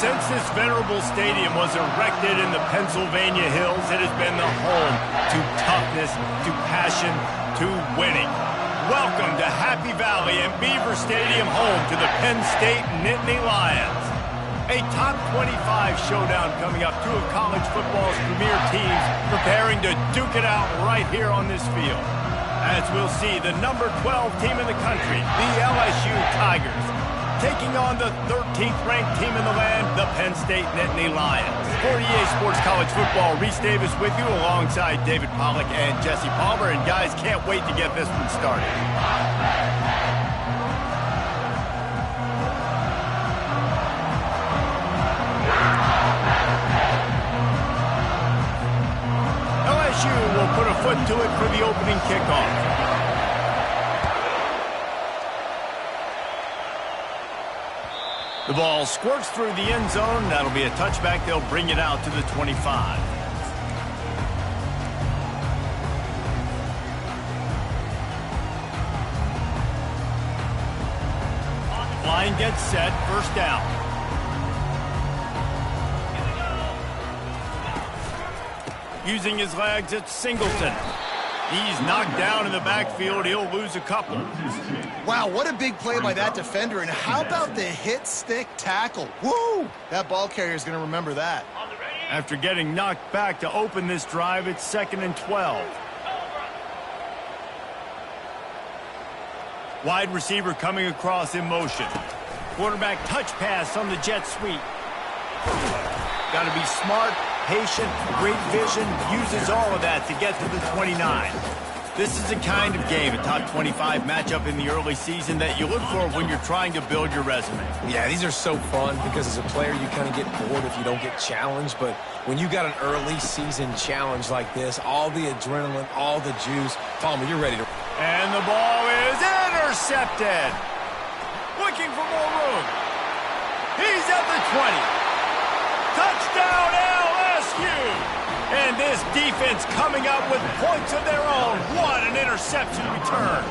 Since this venerable stadium was erected in the Pennsylvania hills, it has been the home to toughness, to passion, to winning. Welcome to Happy Valley and Beaver Stadium, home to the Penn State Nittany Lions. A top 25 showdown coming up, two of college football's premier teams preparing to duke it out right here on this field. As we'll see, the number 12 team in the country, the LSU Tigers, taking on the 13th ranked team in the land, the Penn State Nittany Lions. For EA Sports College Football, Reese Davis with you alongside David Pollack and Jesse Palmer. And guys, can't wait to get this one started. LSU will put a foot to it for the opening kickoff. The ball squirts through the end zone. That'll be a touchback. They'll bring it out to the 25. Line gets set. First down. Using his legs, it's Singleton. He's knocked down in the backfield. He'll lose a couple. Wow, what a big play by that defender. And how about the hit stick tackle? Woo! That ball carrier is going to remember that. After getting knocked back to open this drive, it's 2nd and 12. Wide receiver coming across in motion. Quarterback touch pass on the jet sweep. Got to be smart, patient, great vision, uses all of that to get to the 29. This is the kind of game, a top 25 matchup in the early season, that you look for when you're trying to build your resume. Yeah, these are so fun because as a player you kind of get bored if you don't get challenged, but when you got an early season challenge like this, all the adrenaline, all the juice, Palmer, you're ready to... And the ball is intercepted. Looking for more room. He's at the 20. Touchdown LSU! And this defense coming up with points of their own. What an interception return.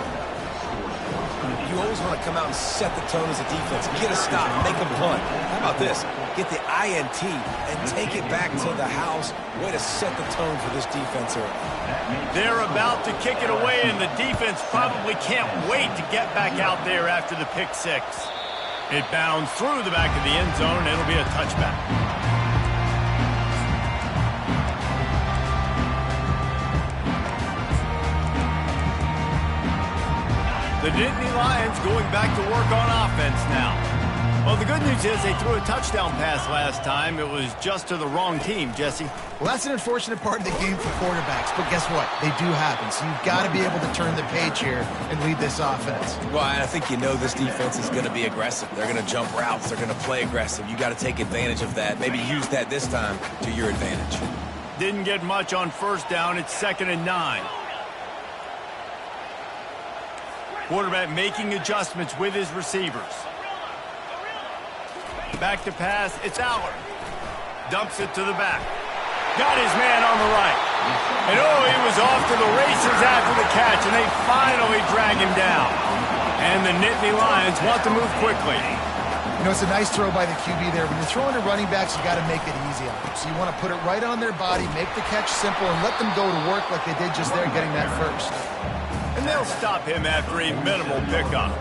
You always want to come out and set the tone as a defense. Get a stop, make a punt. How about this? Get the INT and take it back to the house. Way to set the tone for this defense early. They're about to kick it away, and the defense probably can't wait to get back out there after the pick six. It bounds through the back of the end zone, and it'll be a touchback. The Nittany Lions going back to work on offense now. Well, the good news is they threw a touchdown pass last time. It was just to the wrong team, Jesse. Well, that's an unfortunate part of the game for quarterbacks, but guess what? They do happen, so you've got to be able to turn the page here and lead this offense. Well, I think you know this defense is going to be aggressive. They're going to jump routes. They're going to play aggressive. You got to take advantage of that. Maybe use that this time to your advantage. Didn't get much on first down. It's 2nd and 9. Quarterback making adjustments with his receivers. Back to pass, it's Allard. Dumps it to the back. Got his man on the right. And oh, he was off to the races after the catch, and they finally drag him down. And the Nittany Lions want to move quickly. You know, it's a nice throw by the QB there. When you're throwing to running backs, you got to make it easy on them. So you want to put it right on their body, make the catch simple, and let them go to work like they did just there, getting that first. And they'll stop him after a minimal pickup.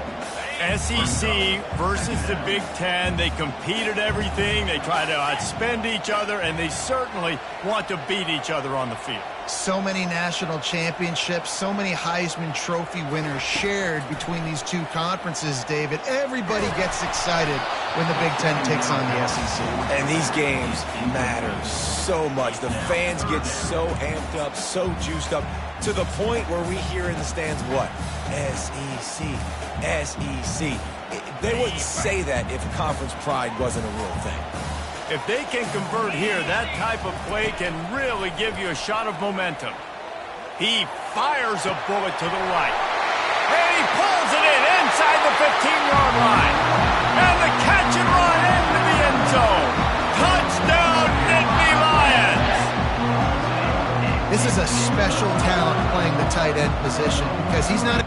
SEC versus the Big Ten. They compete at everything. They try to outspend each other, and they certainly want to beat each other on the field. So many national championships, so many Heisman Trophy winners shared between these two conferences, David. Everybody gets excited when the Big Ten takes on the SEC. And these games matter so much. The fans get so amped up, so juiced up, to the point where we hear in the stands what? SEC, SEC. They wouldn't say that if conference pride wasn't a real thing. If they can convert here, that type of play can really give you a shot of momentum. He fires a bullet to the right. And he pulls it in inside the 15-yard line. And the catch and run into the end zone. Touchdown, Nittany Lions! This is a special talent playing the tight end position because he's not...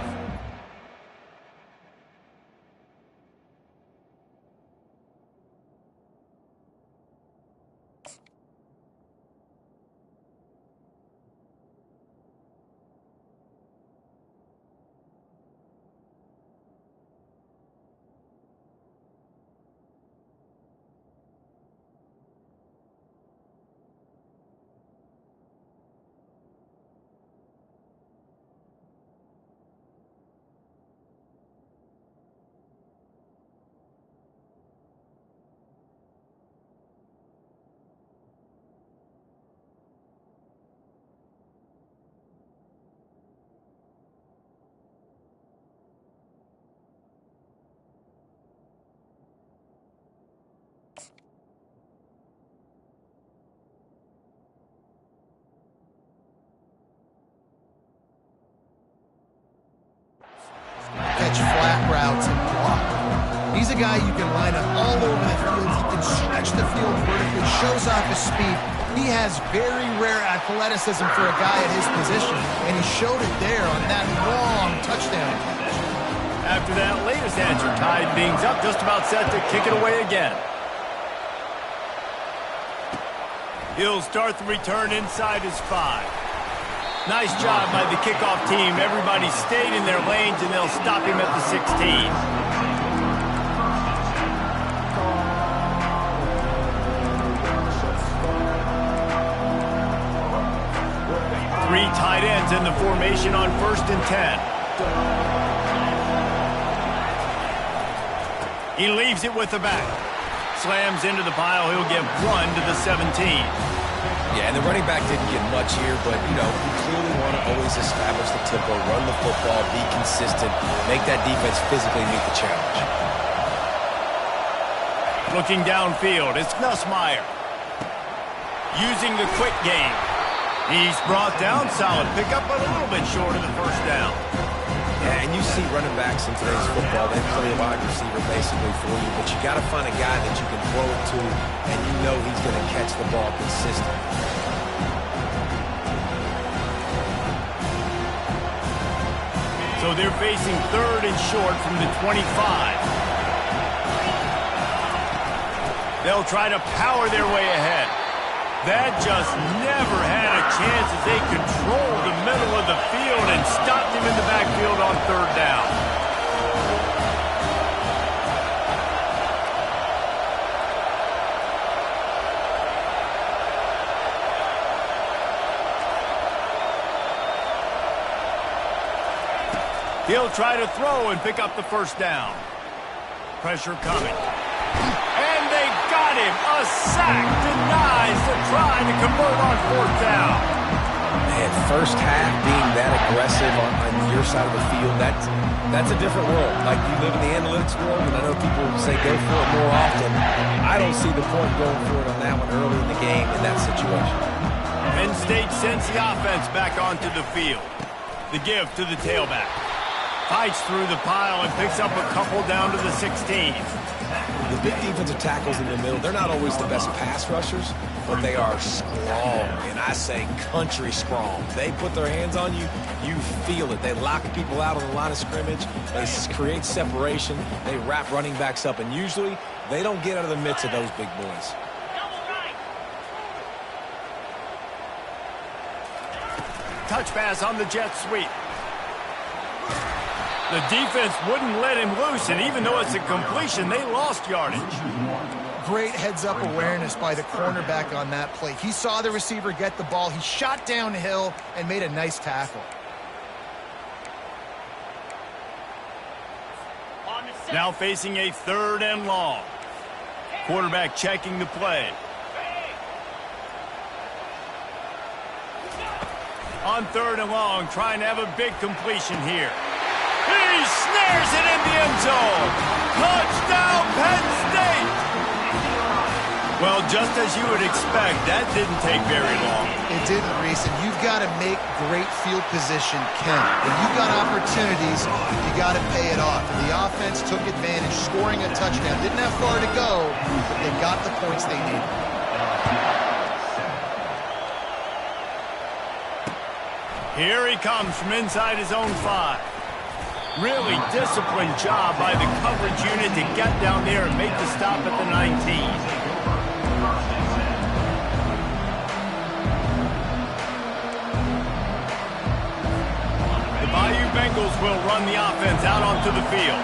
routes and block. He's a guy you can line up all over the field. He can stretch the field vertically, shows off his speed. He has very rare athleticism for a guy at his position, and he showed it there on that long touchdown catch. After that latest answer tied things up, just about set to kick it away again. He'll start the return inside his 5. Nice job by the kickoff team. Everybody stayed in their lanes, and they'll stop him at the 16. Three tight ends in the formation on 1st and 10. He leaves it with the back. Slams into the pile. He'll get 1 to the 17. Yeah, and the running back didn't get much here, but, you know, you clearly want to always establish the tempo, run the football, be consistent, make that defense physically meet the challenge. Looking downfield, it's Nussmeier. Using the quick game. He's brought down, solid pickup, but a little bit short of the first down. Yeah, and you see running backs in today's football, they play a wide receiver basically for you, but you got to find a guy that you can throw it to, and you know he's going to catch the ball consistently. So they're facing 3rd and short from the 25. They'll try to power their way ahead. That just never had a chance as they controlled the middle of the field and stopped him in the backfield on 3rd down. He'll try to throw and pick up the 1st down. Pressure coming. And they got him. A sack denies the try to convert on 4th down. Man, first half being that aggressive on your side of the field, that's a different world. Like, you live in the analytics world, and I know people say go for it more often. I don't see the point going for it on that one early in the game in that situation. Penn State sends the offense back onto the field. The give to the tailback. Fights through the pile and picks up a couple down to the 16. The big defensive tackles in the middle, they're not always the best pass rushers, but they are strong, and I say country strong. They put their hands on you, you feel it. They lock people out on the line of scrimmage. They create separation. They wrap running backs up, and usually they don't get out of the midst of those big boys. Touch pass on the jet sweep. The defense wouldn't let him loose, and even though it's a completion, they lost yardage. Great heads-up awareness by the cornerback on that play. He saw the receiver get the ball. He shot downhill and made a nice tackle. Now facing a 3rd and long. Quarterback checking the play. On 3rd and long, trying to have a big completion here. He snares it in the end zone. Touchdown, Penn State! Well, just as you would expect, that didn't take very long. It didn't, Reese, and you've got to make great field position count. When you've got opportunities, you got to pay it off. And the offense took advantage, scoring a touchdown. Didn't have far to go, but they got the points they needed. Here he comes from inside his own 5. Really disciplined job by the coverage unit to get down there and make the stop at the 19. The Bayou Bengals will run the offense out onto the field.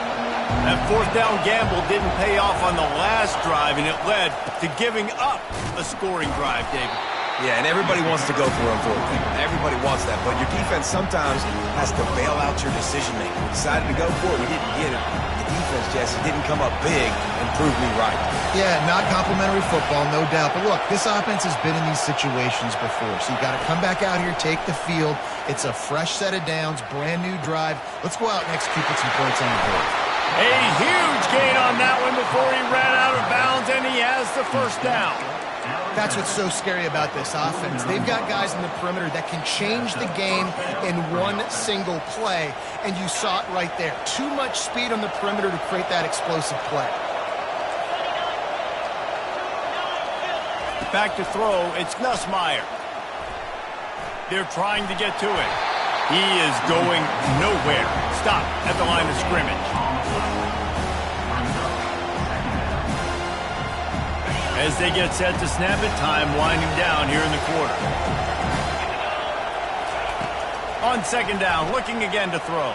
That 4th down gamble didn't pay off on the last drive, and it led to giving up a scoring drive, David. Yeah, and everybody wants to go for it on 4th down. Everybody wants that, but your defense sometimes has to bail out your decision-making. We decided to go for it. We didn't get it. The defense, Jesse, didn't come up big and prove me right. Yeah, not complimentary football, no doubt. But look, this offense has been in these situations before, so you got to come back out here, take the field. It's a fresh set of downs, brand new drive. Let's go out and execute, put some points on the board. A huge gain on that one before he ran out of bounds, and he has the 1st down. That's what's so scary about this offense. They've got guys in the perimeter that can change the game in one single play, and you saw it right there. Too much speed on the perimeter to create that explosive play. Back to throw, it's Nussmeier. They're trying to get to it. He is going nowhere. Stop at the line of scrimmage. As they get set to snap it, time winding down here in the quarter. On second down, looking again to throw.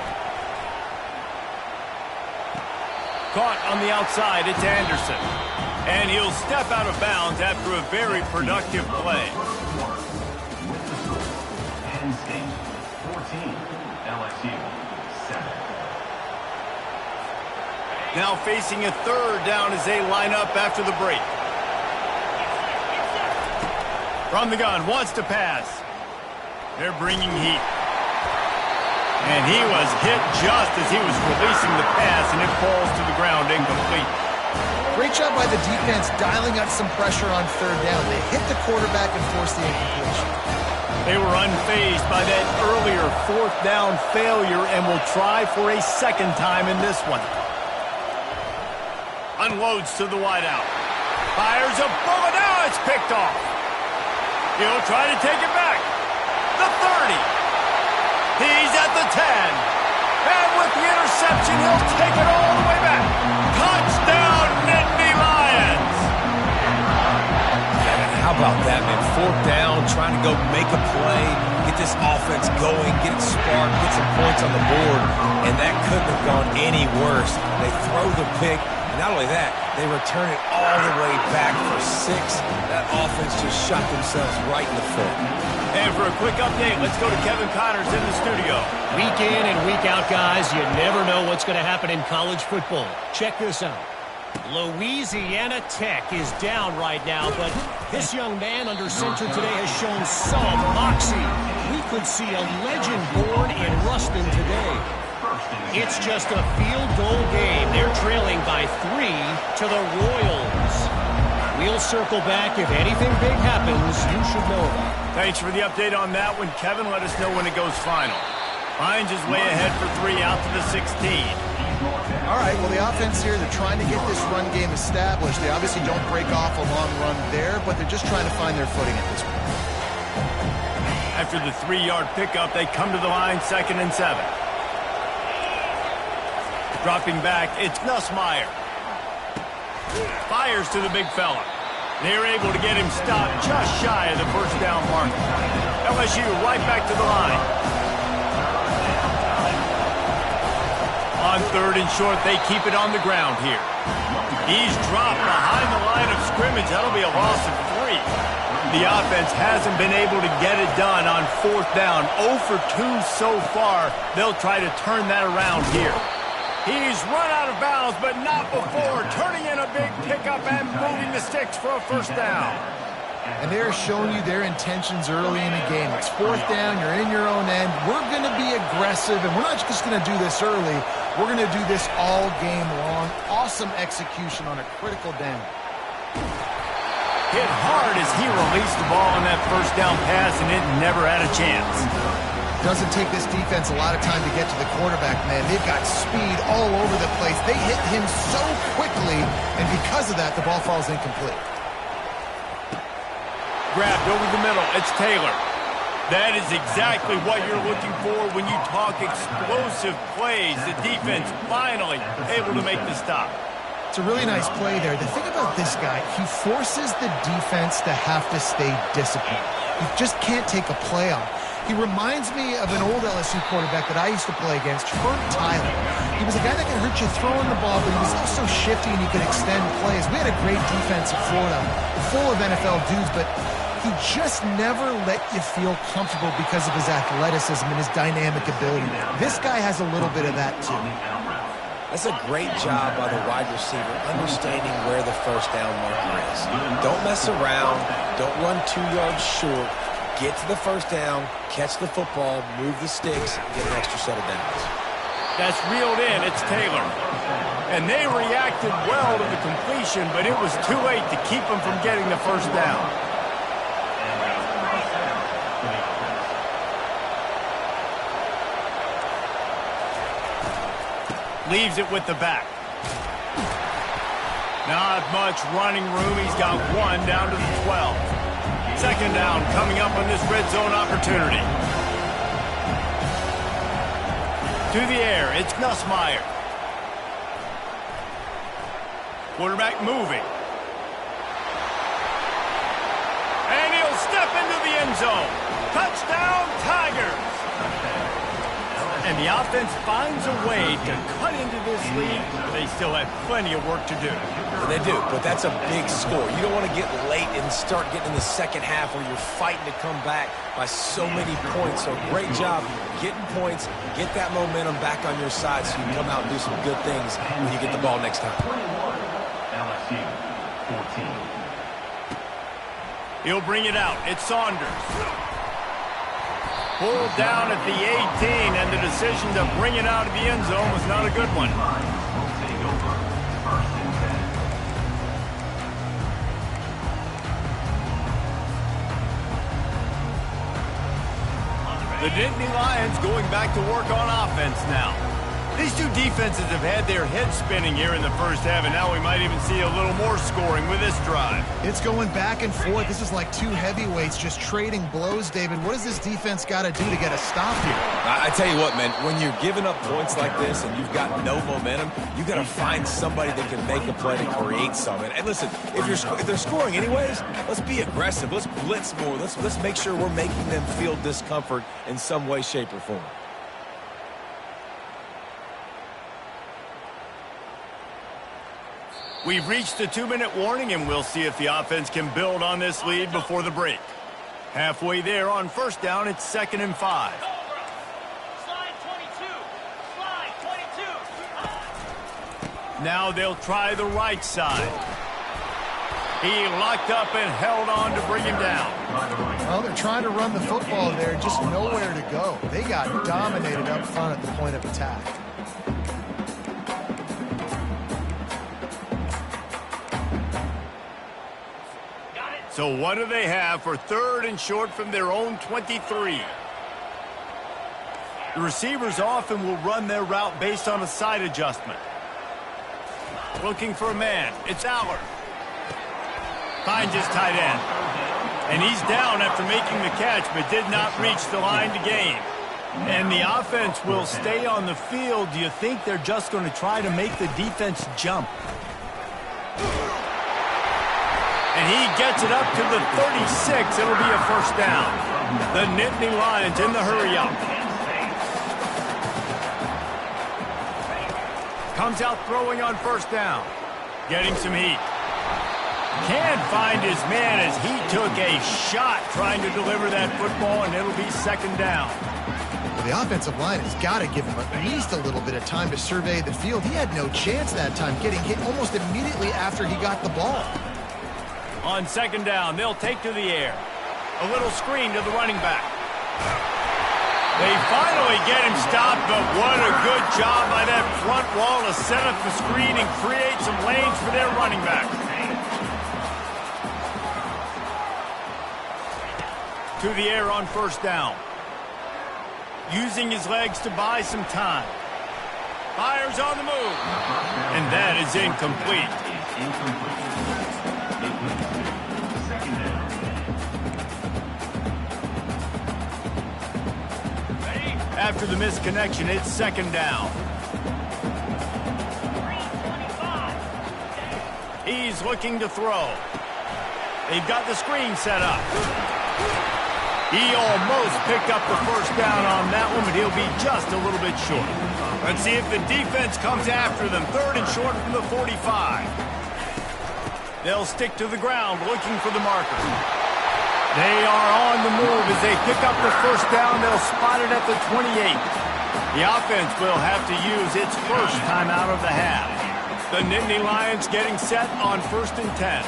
Caught on the outside, it's Anderson. And he'll step out of bounds after a very productive play. Penn State, 14, LSU, 7. Now facing a third down as they line up after the break. From the gun, wants to pass. They're bringing heat. And he was hit just as he was releasing the pass, and it falls to the ground incomplete. Great job by the defense dialing up some pressure on third down. They hit the quarterback and forced the incompletion. They were unfazed by that earlier fourth down failure and will try for a second time in this one. Unloads to the wideout. Fires a bullet. Now it's picked off. He'll try to take it back. The 30. He's at the 10. And with the interception, he'll take it all the way back. Touchdown, Nittany Lions. And how about that, man? Fourth down, trying to go make a play, get this offense going, get it sparked, get some points on the board. And that couldn't have gone any worse. They throw the pick. Not only that, they return it all the way back for 6. That offense just shot themselves right in the foot. And for a quick update, let's go to Kevin Connors in the studio. Week in and week out, guys, you never know what's going to happen in college football. Check this out. Louisiana Tech is down right now, but this young man under center today has shown some moxie. We could see a legend born in Ruston today. It's just a field goal game. They're trailing by 3 to the Royals. We'll circle back. If anything big happens, you should know about it. Thanks for the update on that one, Kevin. Let us know when it goes final. Hines is way ahead for 3 out to the 16. All right, well, the offense here, they're trying to get this run game established. They obviously don't break off a long run there, but they're just trying to find their footing at this point. After the 3-yard pickup, they come to the line, 2nd and 7. Dropping back, it's Nussmeier. Fires to the big fella. They're able to get him stopped just shy of the first down mark. LSU right back to the line. On 3rd and short, they keep it on the ground here. He's dropped behind the line of scrimmage. That'll be a loss of 3. The offense hasn't been able to get it done on 4th down. 0 for 2 so far. They'll try to turn that around here. He's run out of bounds, but not before. Turning in a big pickup and moving the sticks for a first down. And they're showing you their intentions early in the game. It's 4th down, you're in your own end. We're going to be aggressive, and we're not just going to do this early. We're going to do this all game long. Awesome execution on a critical down. Hit hard as he released the ball on that first down pass, and it never had a chance. Doesn't take this defense a lot of time to get to the quarterback, man. They've got speed all over the place. They hit him so quickly, and because of that, the ball falls incomplete. Grabbed over the middle. It's Taylor. That is exactly what you're looking for when you talk explosive plays. The defense finally able to make the stop. It's a really nice play there. The thing about this guy, he forces the defense to have to stay disciplined. You just can't take a play off. He reminds me of an old LSU quarterback that I used to play against, Herb Tyler. He was a guy that could hurt you throwing the ball, but he was also shifty and he could extend plays. We had a great defense in Florida, full of NFL dudes, but he just never let you feel comfortable because of his athleticism and his dynamic ability. This guy has a little bit of that too. That's a great job by the wide receiver, understanding where the first down marker is. Don't mess around. Don't run 2 yards short. Get to the first down, catch the football, move the sticks, and get an extra set of downs. That's reeled in. It's Taylor. And they reacted well to the completion, but it was too late to keep them from getting the first down. Leaves it with the back. Not much running room. He's got one down to the 12. Second down coming up on this red zone opportunity. To the air, it's Nussmeier. Quarterback moving. And he'll step into the end zone. Touchdown, Tigers! And the offense finds a way to cut into this lead. They still have plenty of work to do. And they do, but that's a big score. You don't want to get late and start getting in the second half where you're fighting to come back by so many points. So great job getting points, get that momentum back on your side so you can come out and do some good things when you get the ball next time. 14. He'll bring it out. It's Saunders. Pulled down at the 18, and the decision to bring it out of the end zone was not a good one. The Nittany Lions going back to work on offense now. These two defenses have had their heads spinning here in the first half, and now we might even see a little more scoring with this drive. It's going back and forth. This is like two heavyweights just trading blows, David. What does this defense got to do to get a stop here? I tell you what, man, when you're giving up points like this and you've got no momentum, you got to find somebody that can make a play to create something. And listen, if they're scoring anyways, let's be aggressive. Let's blitz more. Let's make sure we're making them feel discomfort in some way, shape, or form. We've reached the 2-minute warning, and we'll see if the offense can build on this lead before the break. Halfway there on first down, it's 2nd and 5. Slide 22. Slide 22. Now they'll try the right side. He locked up and held on to bring him down. Well, they're trying to run the football there, just nowhere to go. They got dominated up front at the point of attack. So what do they have for 3rd and short from their own 23? The receivers often will run their route based on a side adjustment. Looking for a man. It's Aller. Finds his tight end. And he's down after making the catch, but did not reach the line to gain. And the offense will stay on the field. Do you think they're just going to try to make the defense jump? And he gets it up to the 36. It'll be a first down. The Nittany Lions in the hurry-up. Comes out throwing on first down. Getting some heat. Can't find his man as he took a shot trying to deliver that football, and it'll be 2nd down. Well, the offensive line has got to give him at least a little bit of time to survey the field. He had no chance that time, getting hit almost immediately after he got the ball. On 2nd down, they'll take to the air. A little screen to the running back. They finally get him stopped, but what a good job by that front wall to set up the screen and create some lanes for their running back. To the air on first down. Using his legs to buy some time. Fires on the move. And that is incomplete. After the missed connection, it's 2nd down. He's looking to throw. They've got the screen set up. He almost picked up the first down on that one, but he'll be just a little bit short. Let's see if the defense comes after them. 3rd and short from the 45. They'll stick to the ground looking for the marker. They are on the move as they pick up the first down. They'll spot it at the 28. The offense will have to use its first time out of the half. The Nittany Lions getting set on 1st and 10.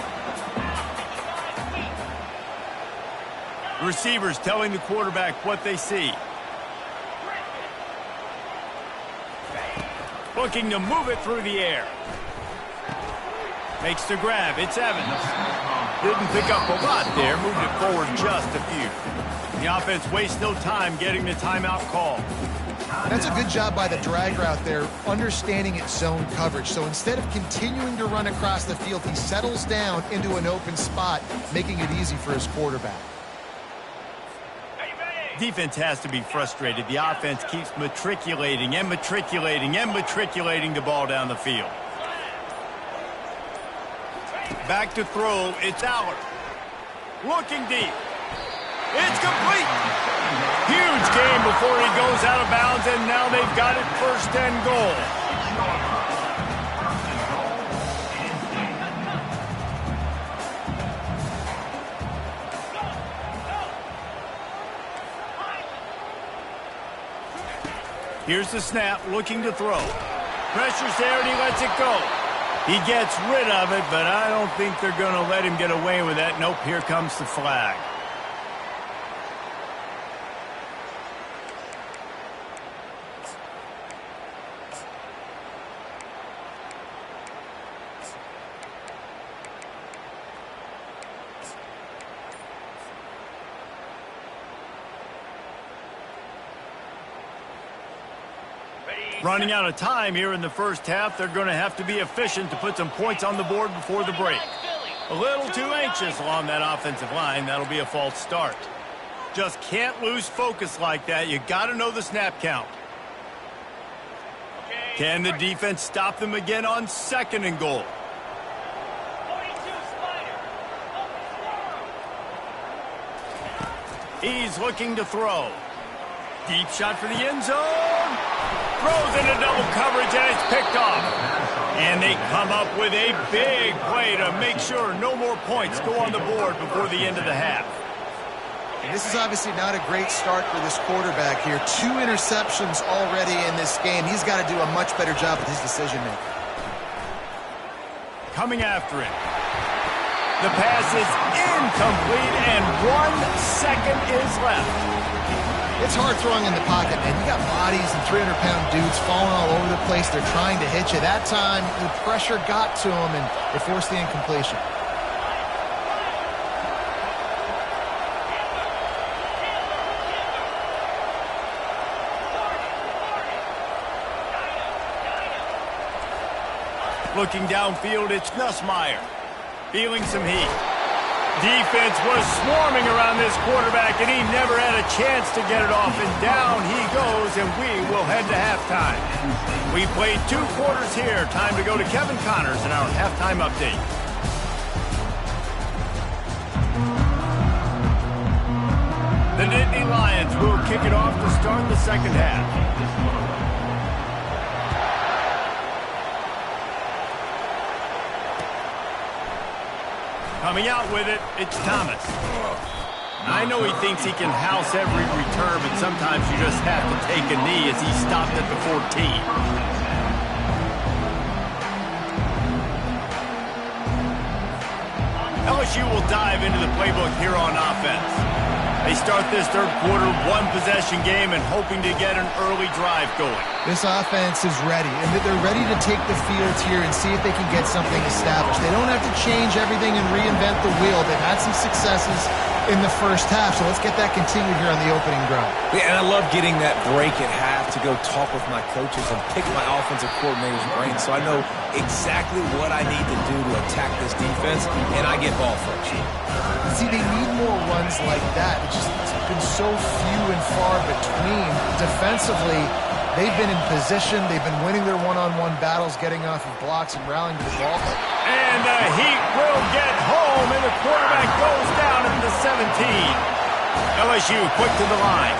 Receivers telling the quarterback what they see. Looking to move it through the air. Makes the grab. It's Evans. Didn't pick up a lot there. Moved it forward just a few. The offense wastes no time getting the timeout call. That's a good job by the drag route there, understanding its zone coverage. So instead of continuing to run across the field, he settles down into an open spot, making it easy for his quarterback. Defense has to be frustrated. The offense keeps matriculating and matriculating and matriculating the ball down the field. Back to throw. It's Allard. Looking deep. It's complete. Huge game before he goes out of bounds, and now they've got it 1st and goal. Here's the snap, looking to throw. Pressure's there, and he lets it go. He gets rid of it, but I don't think they're going to let him get away with that. Nope, here comes the flag. Running out of time here in the first half. They're going to have to be efficient to put some points on the board before the break. A little too anxious along that offensive line. That'll be a false start. Just can't lose focus like that. You got to know the snap count. Can the defense stop them again on 2nd and goal? He's looking to throw. Deep shot for the end zone. Throws into double coverage, and it's picked off. And they come up with a big play to make sure no more points go on the board before the end of the half. And this is obviously not a great start for this quarterback here. 2 interceptions already in this game. He's got to do a much better job with his decision-making. Coming after it. The pass is incomplete, and 1 second is left. It's hard throwing in the pocket, man. You got bodies and 300-pound dudes falling all over the place. They're trying to hit you. That time, the pressure got to him, and it forced the incompletion. Looking downfield, it's Nussmeier. Feeling some heat. Defense was swarming around this quarterback, and he never had a chance to get it off. And down he goes, and we will head to halftime. We played 2 quarters here. Time to go to Kevin Connors in our halftime update. The Nittany Lions will kick it off to start the second half. Coming out with it, it's Thomas. I know he thinks he can house every return, but sometimes you just have to take a knee as he stopped at the 14. LSU will dive into the playbook here on offense. They start this third quarter 1-possession game and hoping to get an early drive going. This offense is ready, and they're ready to take the field here and see if they can get something established. They don't have to change everything and reinvent the wheel. They've had some successes in the first half, so let's get that continued here on the opening drive. Yeah, and I love getting that break at half to go talk with my coaches and pick my offensive coordinator's brain so I know exactly what I need to do to attack this defense, and I get ball first. See, they need more runs like that. It's been so few and far between. Defensively, they've been in position. They've been winning their one-on-one battles, getting off of blocks and rallying to the ball. And the Heat will get home, and the quarterback goes down at the 17. LSU quick to the line.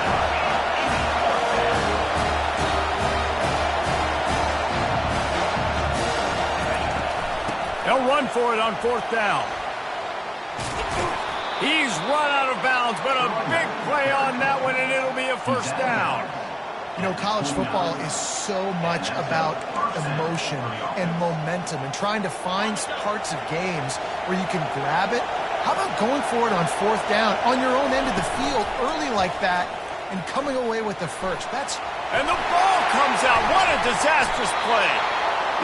They'll run for it on 4th down. He's run out of bounds, but a big play on that one, and it'll be a 1st down. You know, college football is so much about emotion and momentum and trying to find parts of games where you can grab it. How about going for it on 4th down on your own end of the field early like that and coming away with the first? And the ball comes out. What a disastrous play.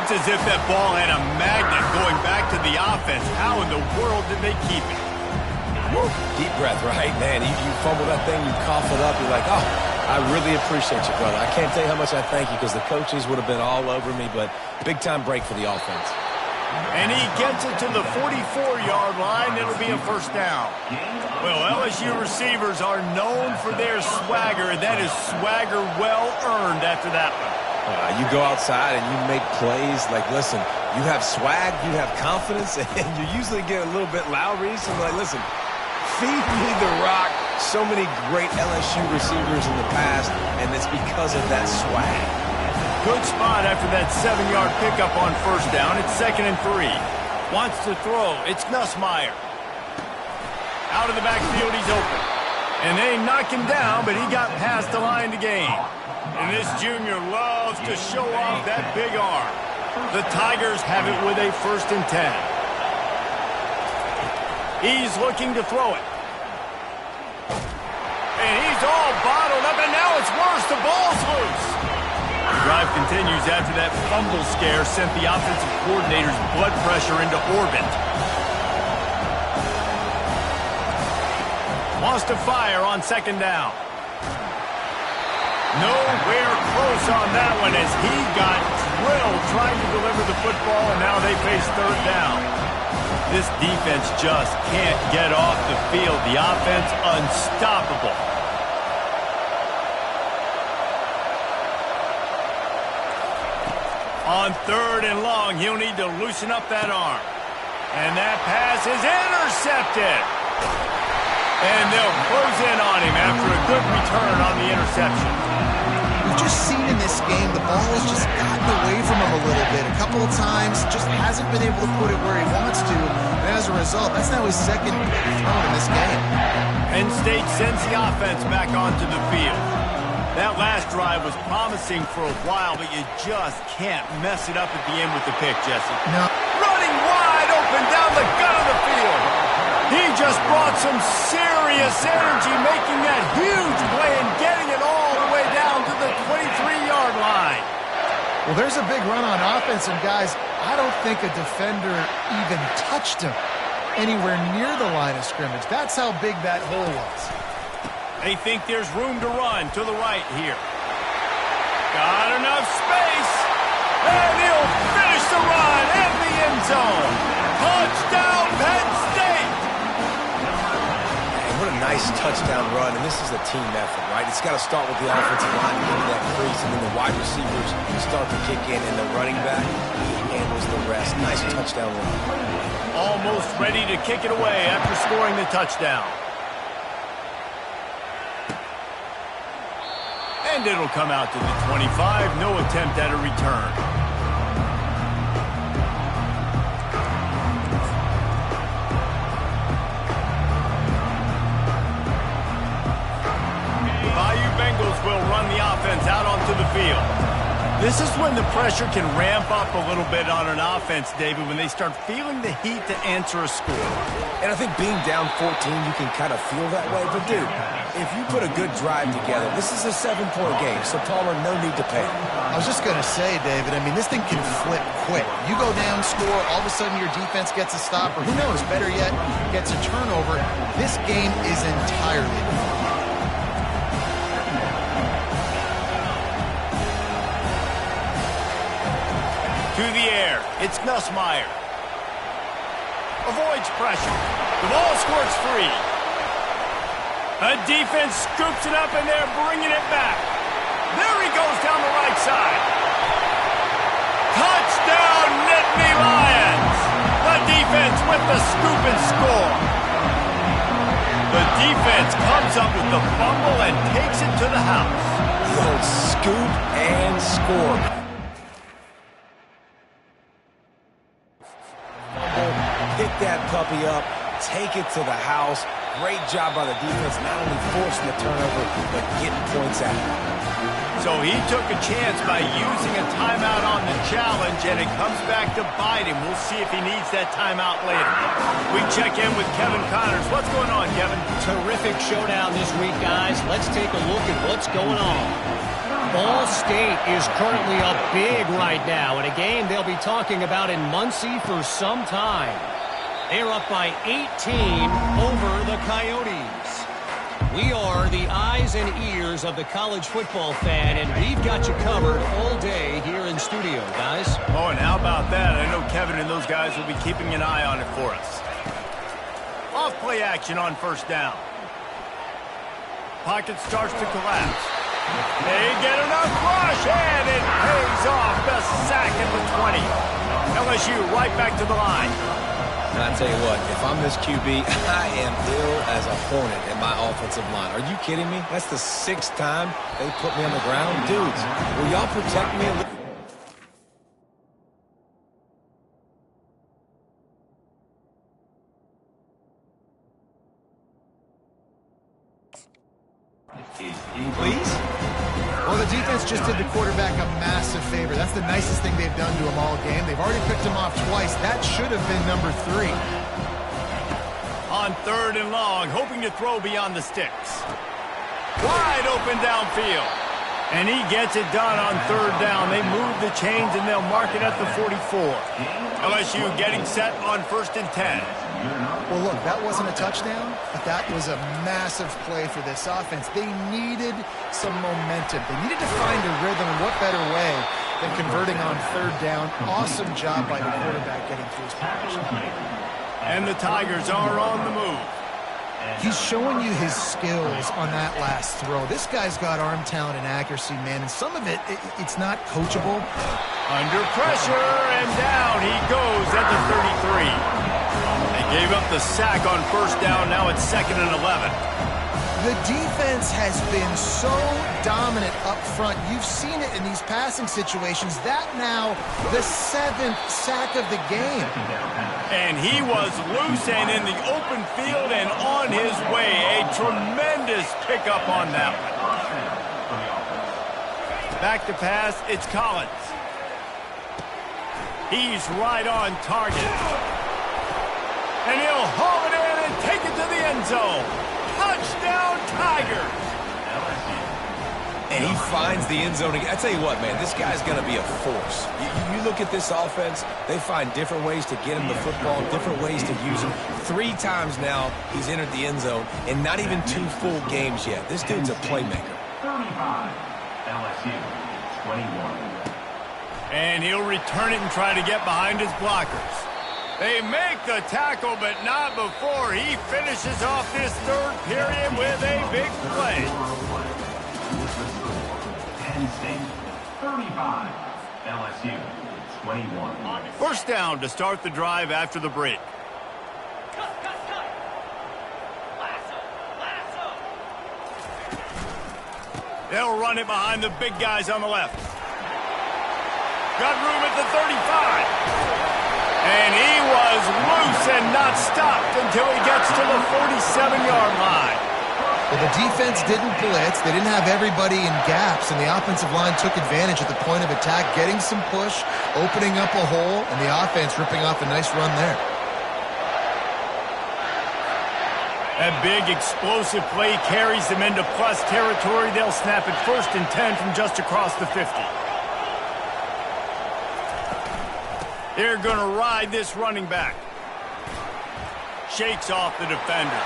It's as if that ball had a magnet going back to the offense. How in the world did they keep it? Woo. Deep breath, right? Man, you fumble that thing, you cough it up, you're like, oh, I really appreciate you, brother. I can't tell you how much I thank you because the coaches would have been all over me, but big-time break for the offense. And he gets it to the 44-yard line. It'll be a first down. Well, LSU receivers are known for their swagger. That is swagger well-earned after that one. You go outside and you make plays. Like, listen, you have swag, you have confidence, and you usually get a little bit loud, Reese. And like, listen, feed me the rock. So many great LSU receivers in the past, and it's because of that swag. Good spot after that 7-yard pickup on first down. It's 2nd and 3. Wants to throw. It's Nussmeier. Out of the backfield, he's open. And they knock him down, but he got past the line to gain. And this junior loves to show off that big arm. The Tigers have it with a 1st and 10. He's looking to throw it. And he's all bottled up, and now it's worse. The ball's loose. The drive continues after that fumble scare sent the offensive coordinator's blood pressure into orbit. Wants to fire on 2nd down. Nowhere close on that one as he got drilled trying to deliver the football, and now they face 3rd down. This defense just can't get off the field. The offense unstoppable. On 3rd and long, he'll need to loosen up that arm. And that pass is intercepted. And they'll close in on him after a good return on the interception. We've just seen in this game the ball has just gotten away from him a little bit. A couple of times, just hasn't been able to put it where he wants to. And as a result, that's now his 2nd pick thrown in this game. Penn State sends the offense back onto the field. That last drive was promising for a while, but you just can't mess it up at the end with the pick, Jesse. No. Running wide open down the gut of the field. He just brought some serious energy, making that huge play and getting it all the way down to the 23-yard line. Well, there's a big run on offense, and guys, I don't think a defender even touched him anywhere near the line of scrimmage. That's how big that hole was. They think there's room to run to the right here. Got enough space. And he'll finish the run in the end zone. Touchdown, Penn State. And what a nice touchdown run. And this is a team effort, right? It's got to start with the offensive line to get to that crease. And then the wide receivers start to kick in. And the running back, he handles the rest. Nice touchdown run. Almost ready to kick it away after scoring the touchdown. And it'll come out to the 25. No attempt at a return. Bayou Bengals will run the offense out onto the field. This is when the pressure can ramp up a little bit on an offense, David, when they start feeling the heat to answer a score. And I think being down 14, you can kind of feel that way. But, dude, if you put a good drive together, this is a 7-point game, so Palmer, no need to panic. I was just going to say, David, I mean, this thing can flip quick. You go down, score, all of a sudden your defense gets a stop, or who knows, better yet, gets a turnover. This game is entirely different. To the air, it's Nussmeier. Avoids pressure. The ball squirts free. A defense scoops it up and they're bringing it back. There he goes down the right side. Touchdown, Nittany Lions. The defense with the scoop and score. The defense comes up with the fumble and takes it to the house. The old scoop and score. Pick that puppy up, take it to the house. Great job by the defense, not only forcing the turnover, but getting points out. So he took a chance by using a timeout on the challenge, and it comes back to bite him. We'll see if he needs that timeout later. We check in with Kevin Connors. What's going on, Kevin? Terrific showdown this week, guys. Let's take a look at what's going on. Ball State is currently up big right now in a game they'll be talking about in Muncie for some time. They're up by 18 over the Coyotes. We are the eyes and ears of the college football fan, and we've got you covered all day here in studio, guys. Oh, and how about that? I know Kevin and those guys will be keeping an eye on it for us. Off play action on first down. Pocket starts to collapse. They get enough rush, and it pays off. The sack at the 20. LSU right back to the line. And I tell you what, if I'm this QB, I am ill as a hornet in my offensive line. Are you kidding me? That's the 6th time they put me on the ground. Dudes, will y'all protect me a little? Please? Well, the defense just did the quarterback a massive favor. That's the nicest thing they've done to him all game. They've already picked him off twice. That should have been number 3. On 3rd and long, hoping to throw beyond the sticks. Wide open downfield. And he gets it done on 3rd down. They move the chains, and they'll mark it at the 44. LSU getting set on 1st and 10. Well, look, that wasn't a touchdown, but that was a massive play for this offense. They needed some momentum. They needed to find a rhythm, and what better way than converting on 3rd down. Awesome job by the quarterback getting through his progression. And the Tigers are on the move. He's showing you his skills on that last throw. This guy's got arm talent and accuracy, man, and some of it's not coachable. Under pressure, and down he goes at the 33. They gave up the sack on 1st down. Now it's 2nd and 11. The defense has been so dominant up front. You've seen it in these passing situations. That now the 7th sack of the game. And he was loose and in the open field and on his way. A tremendous pickup on that one. Back to pass, it's Collins. He's right on target. And he'll haul it in and take it to the end zone. Touchdown, Tigers! And he finds the end zone again. I tell you what, man, this guy's going to be a force. You look at this offense, they find different ways to get him the football, different ways to use him. 3 times now he's entered the end zone, and not even 2 full games yet. This dude's a playmaker. 35, LSU, 21. And he'll return it and try to get behind his blockers. They make the tackle, but not before he finishes off this 3rd period with a big play. Penn State, 35, LSU, 21. 1st down to start the drive after the break. Cut. Lasso. They'll run it behind the big guys on the left. Got room at the 35. And he was loose and not stopped until he gets to the 47-yard line. Well, the defense didn't blitz. They didn't have everybody in gaps, and the offensive line took advantage at the point of attack, getting some push, opening up a hole, and the offense ripping off a nice run there. That big explosive play carries them into plus territory. They'll snap it 1st and 10 from just across the 50. They're going to ride this running back. Shakes off the defender.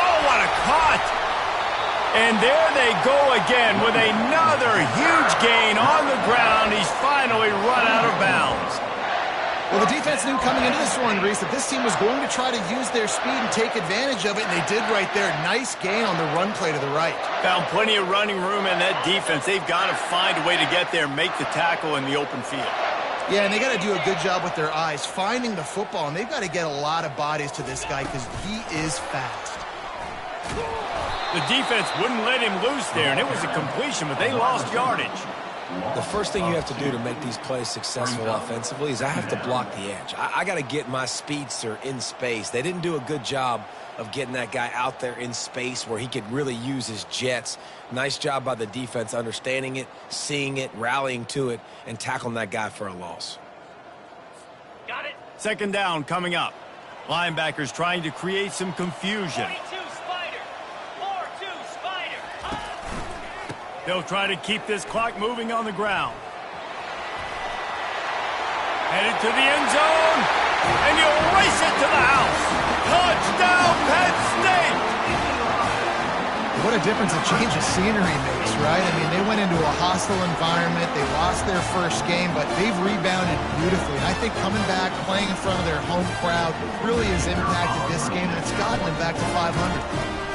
Oh, what a cut! And there they go again with another huge gain on the ground. He's finally run out of bounds. Well, the defense knew coming into this one, Reese, that this team was going to try to use their speed and take advantage of it, and they did right there. Nice gain on the run play to the right. Found plenty of running room in that defense. They've got to find a way to get there and make the tackle in the open field. Yeah, and they got to do a good job with their eyes, finding the football, and they've got to get a lot of bodies to this guy because he is fast. The defense wouldn't let him loose there, and it was a completion, but they lost yardage. The first thing you have to do to make these plays successful offensively is I have to block the edge. I got to get my speedster in space. They didn't do a good job of getting that guy out there in space where he could really use his jets. Nice job by the defense understanding it, seeing it, rallying to it, and tackling that guy for a loss. Got it. 2nd down coming up. Linebackers trying to create some confusion. 22 Spider. 4-2 Spider. They'll try to keep this clock moving on the ground. Headed to the end zone, and you'll race it to the house. Touchdown, Penn State! What a difference a change of scenery makes, right? I mean, they went into a hostile environment. They lost their first game, but they've rebounded beautifully. And I think coming back, playing in front of their home crowd really has impacted this game, and it's gotten them back to 500.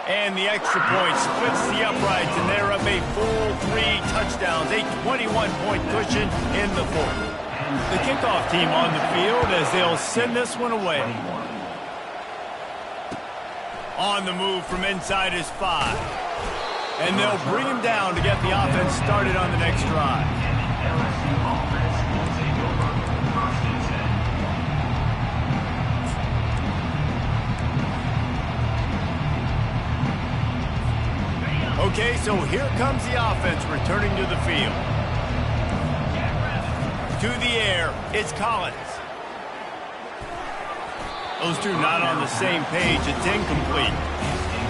And the extra point splits the uprights, and they're up a full 3 touchdowns, a 21-point cushion in the fourth. The kickoff team on the field as they'll send this one away. On the move from inside his 5. And they'll bring him down to get the offense started on the next drive. Okay, so here comes the offense returning to the field. To the air, it's Collins. Those two not on the same page. It's incomplete.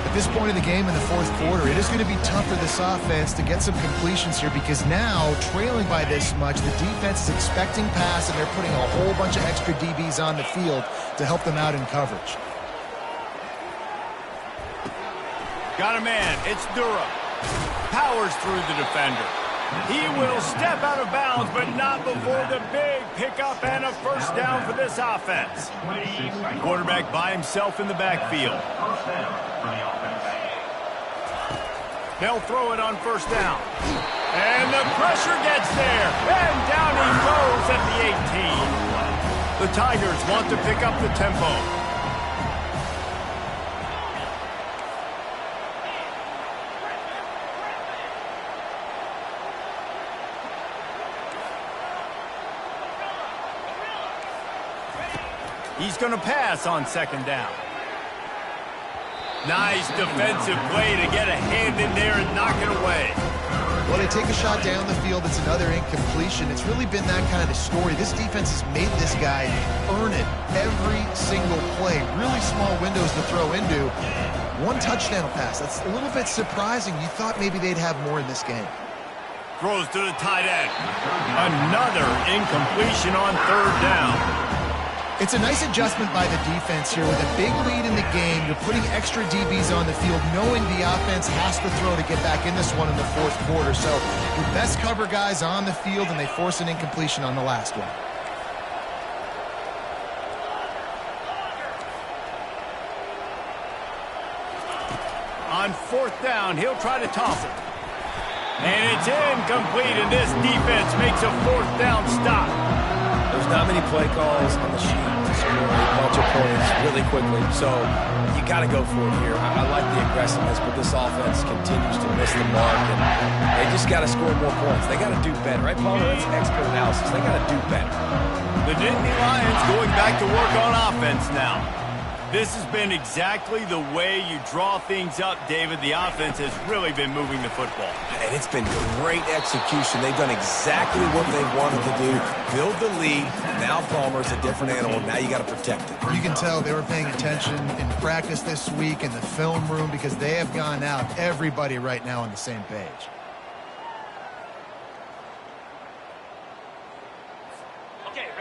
At this point in the game in the fourth quarter, it is going to be tough for this offense to get some completions here because now, trailing by this much, the defense is expecting pass, and they're putting a whole bunch of extra DBs on the field to help them out in coverage. Got a man. It's Durham. Powers through the defender. He will step out of bounds, but not before the big pickup and a first down for this offense. Quarterback by himself in the backfield. They'll throw it on first down. And the pressure gets there. And down he goes at the 18. The Tigers want to pick up the tempo. He's going to pass on second down. Nice defensive play to get a hand in there and knock it away. Well, they take a shot down the field. It's another incompletion. It's really been that kind of story. This defense has made this guy earn it every single play. Really small windows to throw into. 1 touchdown pass. That's a little bit surprising. You thought maybe they'd have more in this game. Throws to the tight end. Another incompletion on third down. It's a nice adjustment by the defense here. With a big lead in the game, you're putting extra DBs on the field, knowing the offense has to throw to get back in this one in the fourth quarter. So your best cover guys on the field, and they force an incompletion on the last one. On fourth down, he'll try to toss it. And it's incomplete, and this defense makes a fourth down stop. There's not many play calls on the sheet to score a bunch of points really quickly, so you got to go for it here. I like the aggressiveness, but this offense continues to miss the mark, and they just got to score more points. They got to do better, right, Paul? That's expert analysis. They got to do better. The Nittany Lions going back to work on offense now. This has been exactly the way you draw things up, David. The offense has really been moving the football. And it's been great execution. They've done exactly what they wanted to do. Build the lead. Now Palmer's a different animal. Now you got to protect it. You can tell they were paying attention in practice this week in the film room because they have gone out. Everybody right now on the same page.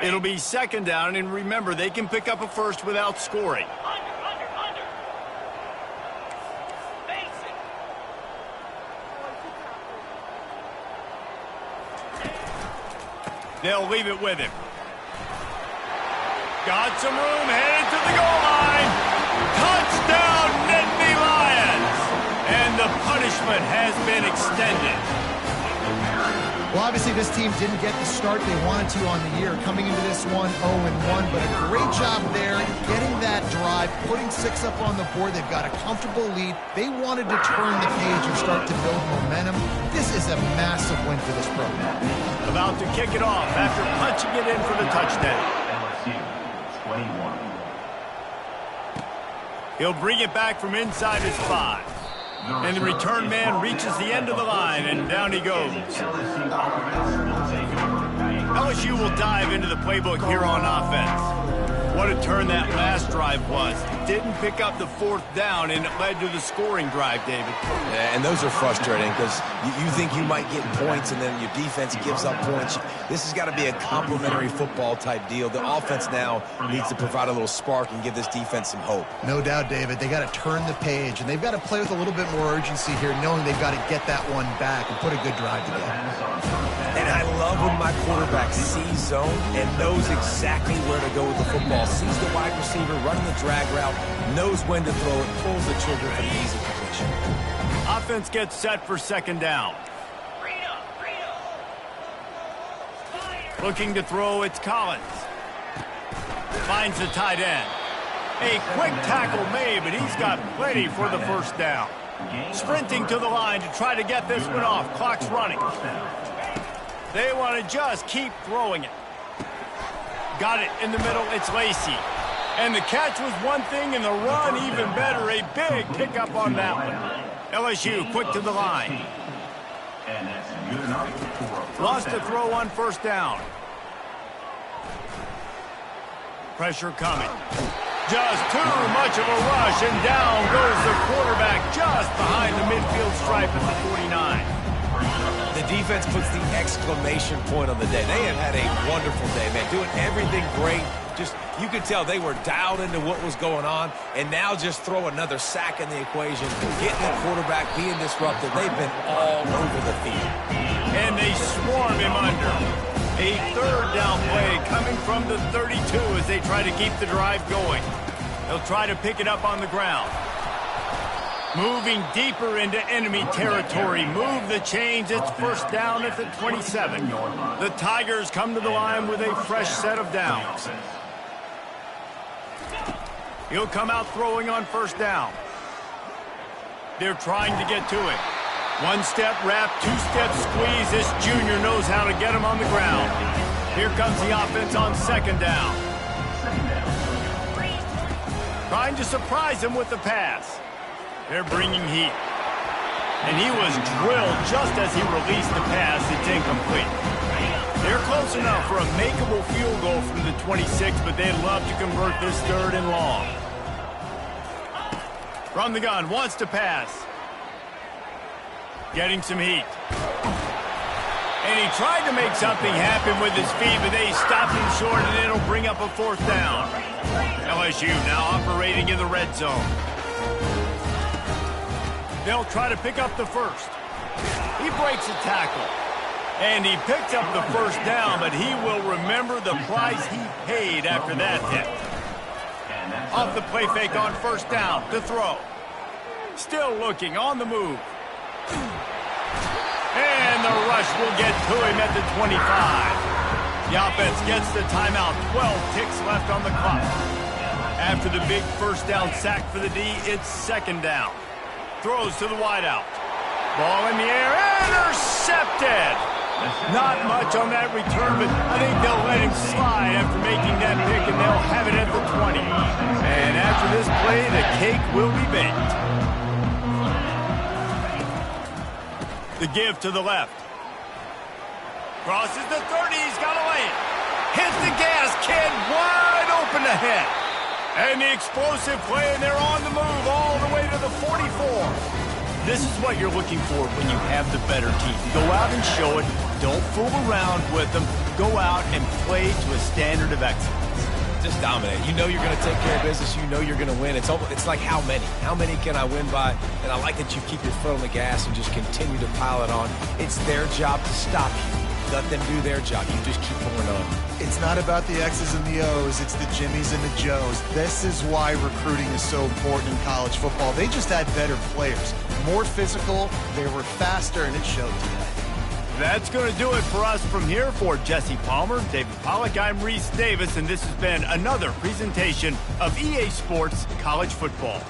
It'll be second down, and remember, they can pick up a first without scoring. Under. Face it. They'll leave it with him. Got some room, headed to the goal line. Touchdown, Nittany Lions! And the punishment has been extended. Well, obviously this team didn't get the start they wanted to on the year, coming into this one 0-1, but a great job there getting that drive, putting 6 up on the board. They've got a comfortable lead. They wanted to turn the page and start to build momentum. This is a massive win for this program. About to kick it off after punching it in for the touchdown. LSU 21. He'll bring it back from inside his 5. And the return man reaches the end of the line, and down he goes. LSU will dive into the playbook here on offense. What a turn that last drive was. It didn't pick up the fourth down, and it led to the scoring drive, David. Yeah, and those are frustrating because you think you might get points, and then your defense gives up points. This has got to be a complementary football type deal. The offense now needs to provide a little spark and give this defense some hope. No doubt, David. They got to turn the page, and they've got to play with a little bit more urgency here, knowing they've got to get that one back and put a good drive together. And I love when my quarterback sees zone and knows exactly where to go with the football. Sees the wide receiver running the drag route, knows when to throw it, pulls the trigger for the easy completion. Offense gets set for second down. Looking to throw, it's Collins. Finds the tight end. A quick tackle made, but he's got plenty for the first down. Sprinting to the line to try to get this one off. Clock's running. They want to just keep throwing it. Got it in the middle. It's Lacy. And the catch was one thing, and the run even better. A big pickup on that one. LSU quick to the line. Lost to throw on first down. Pressure coming. Just too much of a rush, and down goes the quarterback just behind the midfield stripe at the 49. The defense puts the exclamation point on the day. They have had a wonderful day, man. Doing everything great. Just, you could tell they were dialed into what was going on, and now just throw another sack in the equation, getting the quarterback, being disruptive. They've been all over the field. And they swarm him under. A third down play coming from the 32 as they try to keep the drive going. They'll try to pick it up on the ground. Moving deeper into enemy territory. Move the chains. It's first down at the 27. The Tigers come to the line with a fresh set of downs. He'll come out throwing on first down. They're trying to get to it. One-step wrap, two-step squeeze. This junior knows how to get him on the ground. Here comes the offense on second down. Trying to surprise him with the pass. They're bringing heat. And he was drilled just as he released the pass. It's incomplete. They're close enough for a makeable field goal from the 26, but they'd love to convert this third and long. From the gun, wants to pass. Getting some heat. And he tried to make something happen with his feet, but they stopped him short, and it'll bring up a fourth down. LSU now operating in the red zone. They'll try to pick up the first. He breaks a tackle. And he picks up the first down, but he will remember the price he paid after that hit. Off the play fake on first down to throw. Still looking on the move. And the rush will get to him at the 25. The offense gets the timeout. 12 ticks left on the clock. After the big first down sack for the D, it's second down. Throws to the wideout. Ball in the air. Intercepted. Not much on that return, but I think they'll let him slide after making that pick, and they'll have it at the 20. And after this play, the cake will be baked. The give to the left. Crosses the 30. He's got to lay it. Hits the gas, kid. Wide open ahead. And the explosive play, and they're on the move all the way to the 44. This is what you're looking for when you have the better team. Go out and show it. Don't fool around with them. Go out and play to a standard of excellence. Just dominate. You know you're going to take care of business. You know you're going to win. It's like how many? How many can I win by? And I like that you keep your foot on the gas and just continue to pile it on. It's their job to stop you. Let them do their job. You just keep going on. It's not about the X's and the O's. It's the Jimmies and the Joes. This is why recruiting is so important in college football. They just had better players. More physical. They were faster, and it showed today. That's going to do it for us from here. For Jesse Palmer, David Pollack, I'm Reese Davis, and this has been another presentation of EA Sports College Football.